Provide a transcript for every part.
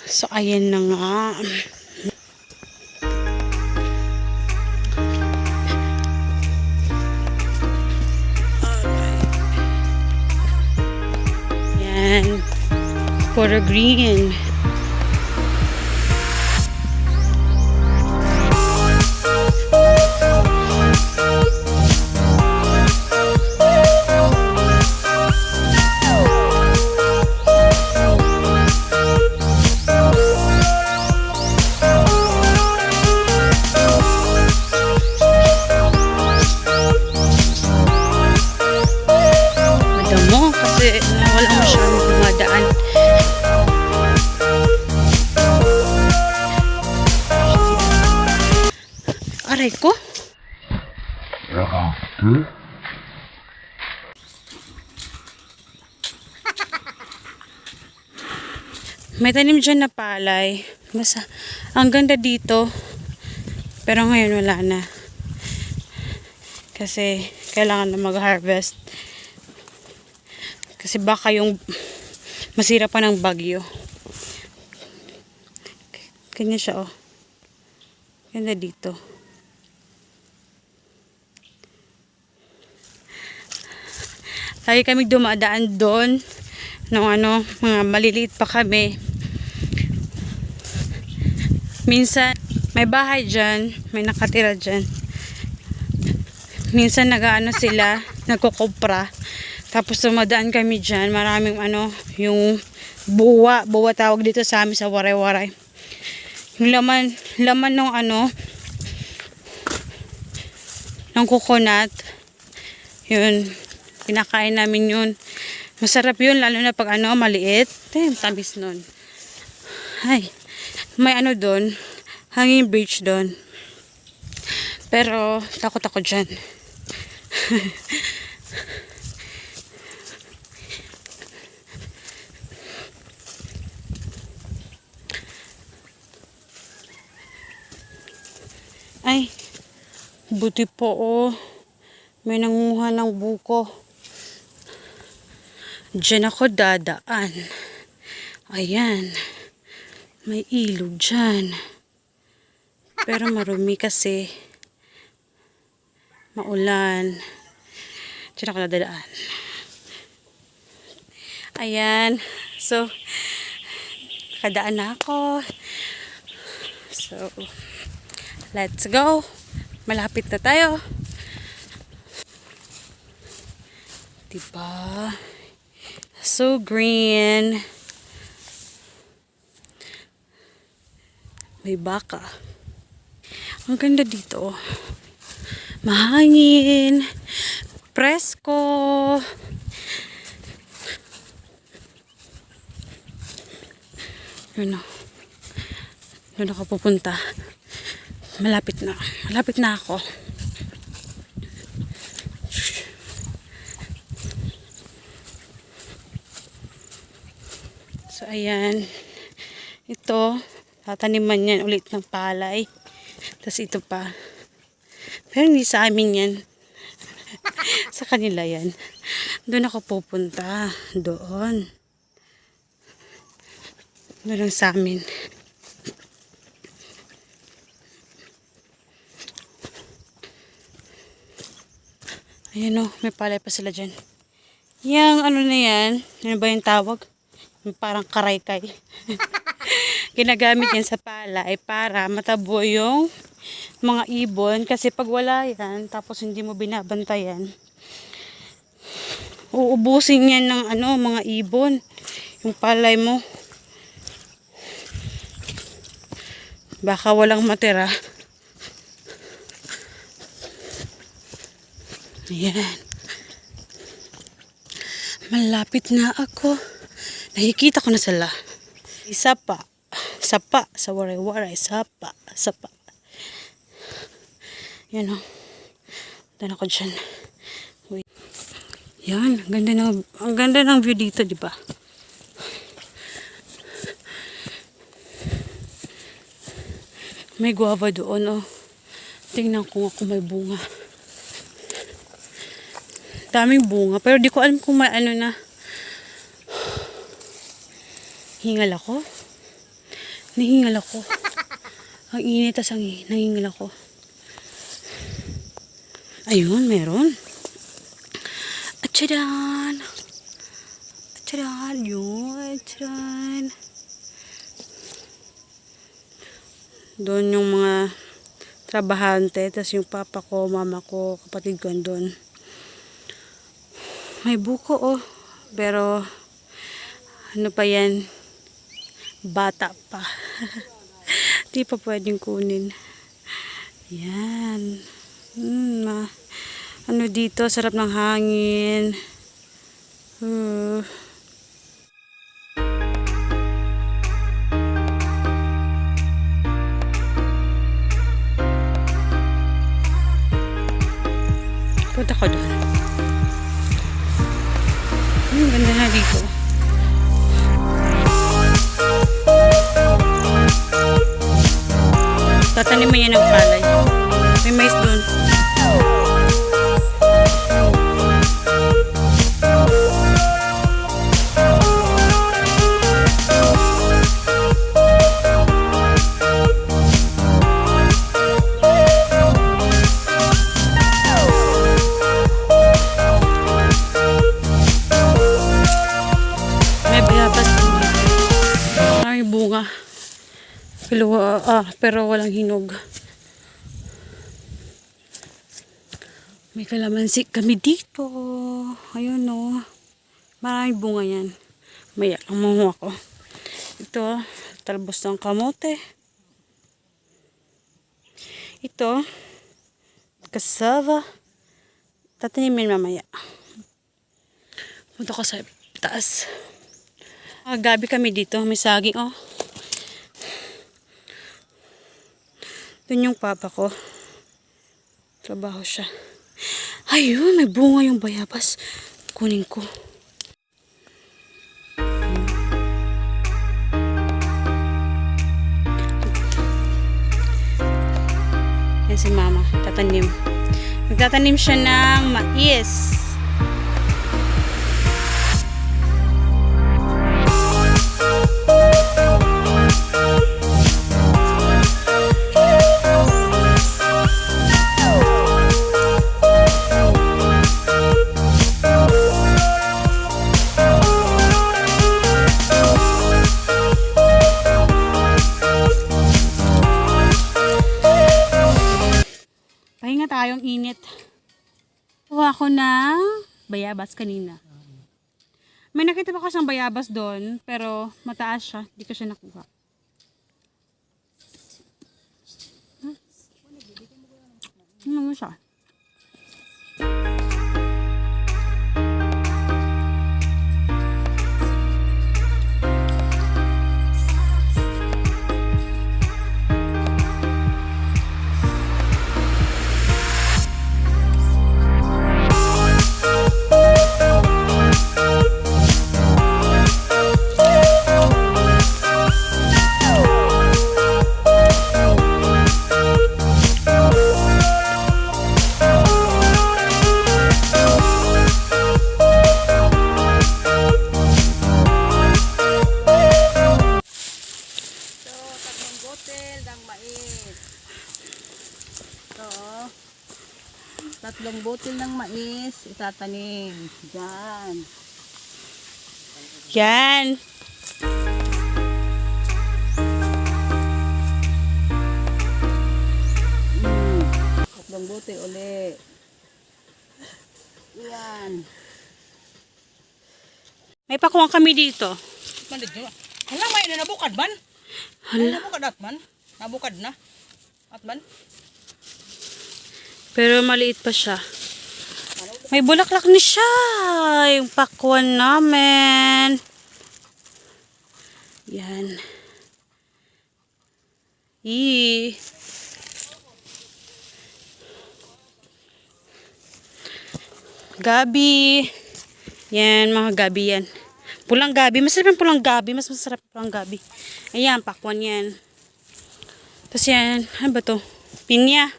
So, ayan na nga. Ayan. Puro green. Madamo kasi wala masyadong dumadaan. Aray ko. May tanim dyan na palay. Basta, ang ganda dito. Pero ngayon wala na. Kasi kailangan na mag-harvest. Kasi baka yung masira pa ng bagyo. Kanya siya, oh. Ganda dito. Lagi kami dumadaan doon nung mga maliliit pa kami. Minsan may bahay dyan, may nakatira dyan. Minsan sila, nagkukupra. Tapos dumadaan kami dyan, maraming yung buwa tawag dito sa amin sa waray-waray. Yung laman ng coconut, yun, pinakain namin yun. Masarap yun, lalo na pag maliit. Tamis nun. Ay, may doon, hanging bridge doon. Pero, takot ako dyan. Ay, buti po, oh. May nanguha ng buko. Diyan ako dadaan. Ayan. May ilog dyan. Pero marumi kasi. Maulan. Diyan ako dadaan. Ayan. So, nakadaan na ako. So, let's go. Malapit na tayo. Diba? So green. May baka. Ang ganda dito. Mahangin. Presko. Yun o. Doon ako pupunta. Malapit na. Malapit na ako. So, ayan. Ito, tataniman yan ulit ng palay. Tapos ito pa. Pero hindi sa amin yan. Sa kanila yan. Doon ako pupunta. Doon. Doon lang sa amin. Ayan o, may palay pa sila dyan. Yang na yan, ano ba yung tawag? Parang karaykay. Ginagamit yan sa palay para matabo yung mga ibon. Kasi pag wala yan, tapos hindi mo binabantayan, uubusin yan ng mga ibon. Yung palay mo. Baka walang matira. Ayan. Malapit na ako. Nakikita ko na sila. Sapa sa waray-waray. Sapa. Yan o. Doon ako dyan. Wait. Yan. Ang ganda ng view dito, di ba? May guava doon, oh. Tingnan ko kung may bunga. Daming bunga. Pero di ko alam kung may na. Hingal ako. Nahingal ako. Ang init, tas nahingal ako. Ayun, meron. Atchadan! Atchadan! Yun, atchadan! Doon yung mga trabahante, tas yung papa ko, mama ko, kapatid ko doon. May buko oh. Pero, ano pa yan? Bata pa. Di pa pwedeng kunin. Yan. Ano dito, sarap ng hangin. Punta ko doon. Ganda na dito. Tatanim mo yan ng palay. May mais doon. May bayabas doon. May bunga. Pero walang hinog. May kalamansi kami dito. Ayun o. Maraming bunga yan. Maya, amungo ako. Ito, talbos ng kamote. Ito, cassava. Tatanimin mamaya. Punta ko sa taas. Gabi kami dito. May saging oh. Doon yung papa ko. Trabaho siya. Ayun, may bunga yung bayabas. Kunin ko. Yan si mama. Tatanim. Magtatanim siya ng mais. Pahinga tayong init. Kuha ko ng bayabas kanina. May nakita pa ko siyang bayabas doon, pero mataas siya. Hindi ko siya nakuha. Ano mo siya? Tatlong botel ng mais itatanim. Diyan. Yan. Tatlong botel ulit. Yan. May pakuha kami dito. Mandit nyo. Hala, may na nabukad man. Hala. Nabukad at man. Nabukad na. At man. Pero maliit pa siya. May bulaklak na siya. Yung pakwan namin. Yan. Gabi. Yan, mga gabi yan. Pulang gabi. Masarap yung pulang gabi. Mas masarap yung pulang gabi. Ayan, pakwan yan. Tapos yan. Ano ba to? Pinya.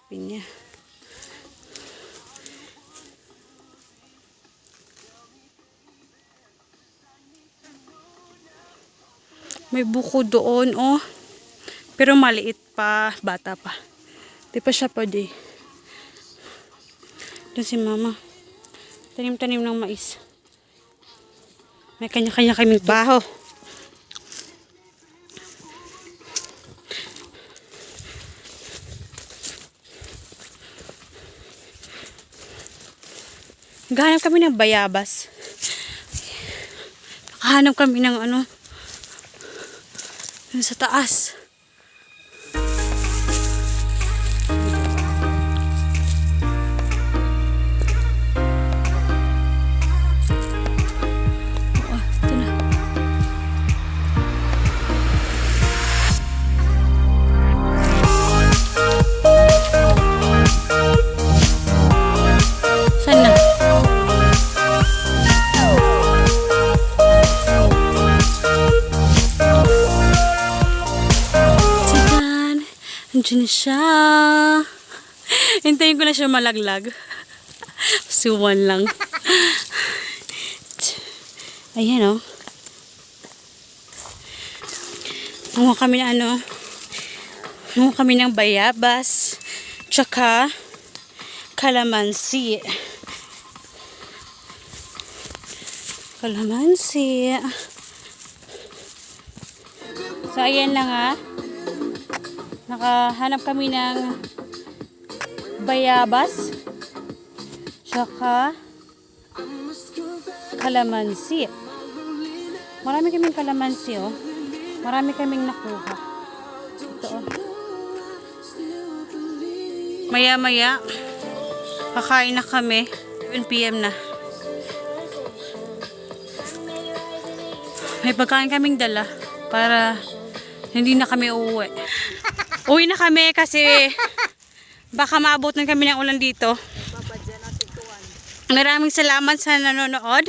Pinya. May buko doon, oh. Pero maliit pa, bata pa. Di pa siya pwede. Doon si mama. Tanim-tanim ng mais. May kanya-kanya kaming baho. Naghahanap kami ng bayabas. Nakahanap kami ng ano, sa taas. Oh, ito na. Saan na? Andiyan na siya. Hintayin ko na siya malaglag. Suwan lang. Ayan, oh. Nanguha kami ng ano. Nanguha kami ng bayabas. Tsaka kalamansi. Kalamansi. So, ayan lang, ah. Nakahanap kami ng bayabas tsaka kalamansi. Marami kaming kalamansi, oh. Marami kaming nakuha. Ito, oh. Maya-maya kakain na kami. 7 PM na. May pagkain kaming dala para hindi na kami uuwi. Uwi na kami kasi baka maabot na kami ng ulan dito. Maraming salamat sa nanonood.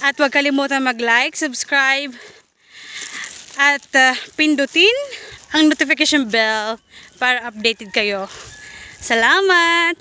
At huwag kalimutan mag-like, subscribe, at pindutin ang notification bell para updated kayo. Salamat!